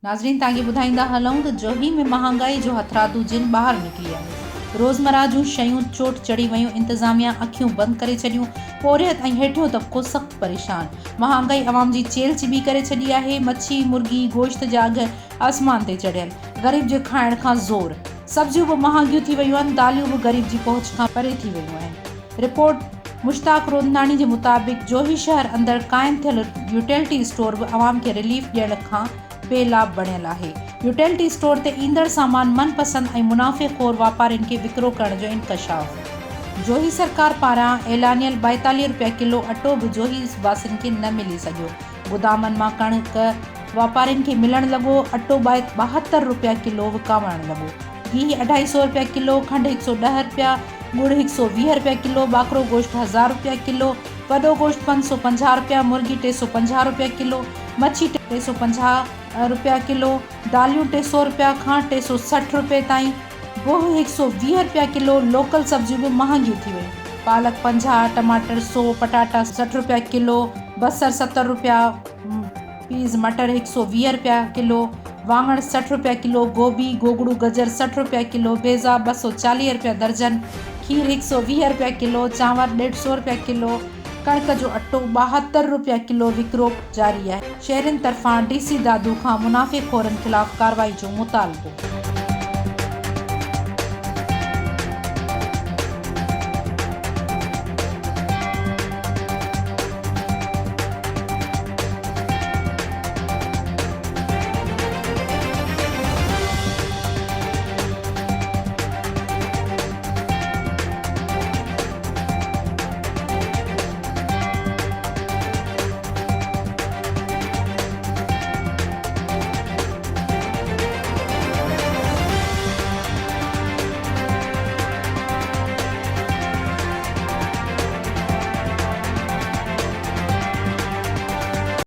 नाज़रीन तव्हांखे ॿुधाईंदा हलूं त जोही में महांगाई जो हथरादू जिन ॿाहिरि निकिरी आहे। रोज़मर्रा जूं शयूं चोट चढ़ी वियूं। इंतज़ामिया अखियूं बंदि करे छॾियूं। पोरियत ऐं हेठियों तबिको सख़्तु परेशान। महांगाई अवाम जी चेल चिॿी करे छॾी आहे। मच्छी मुर्गी गोश्त जा अघ आसमान ते चढ़ियल। ग़रीब जे खाइण खां ज़ोर। सब्जियूं बि महांगियूं थी वियूं आहिनि। दालियूं बि ग़रीब जी पहुच खां परे थी वियूं आहिनि। रिपोर्ट मुश्ताक रोंदनानी जे मुताबिक़ जोही शहर अंदरि क़ाइमु थियल यूटिलिटी स्टोर बि अवाम खे रिलीफ ॾियण खां बेलाभ बणियल आहे। यूटिलिटी स्टोर ते ईंदड़ सामान मनपसंद ऐं मुनाफ़ेखोर वापारियुनि खे विकिरो करण जो इंकशाफ। जोही सरकार पारां ऐलानियल 42 रुपया किलो अटो बि जोही वासियुनि खे न मिली सघियो। गोदामनि मां कणिक वापारियुनि खे मिलण लॻो। अटो 72 रुपया किलो विकामण लॻो। घी 250 रुपया किलो, खंडु 110 रुपया, गुड़ 120 रुपया किलो, ॿाकरो गोश्त 1000 रुपया किलो, वॾो गोश्त 550 रुपया, मुर्गी 350 रुपया किलो, मच्छी 350 रुपया किलो, दालियूं 300 रुपया खां 360 रुपये ताईं, गोह 120 रुपया किलो। लोकल सब्जियूं बि महांगियूं थी वियूं। पालक 50, टमाटर 100, पटाटा 60 रुपया किलो, बसर 70 रुपया पीस, मटर 120 रुपया किलो, वाङण 60 रुपया किलो, गोभी गोगड़ू गजर 60 रुपया किलो, बेज़ा 240 रुपया दर्जन, खीर 120 रुपया किलो, चांवर 150 रुपया किलो, कणिक जो अटो 72 रुपया किलो विकिरो जारी आहे। शहरियुनि तरफ़ां DC दादू खां मुनाफ़ेखोरनि ख़िलाफ़ कार्रवाई जो मुतालबो।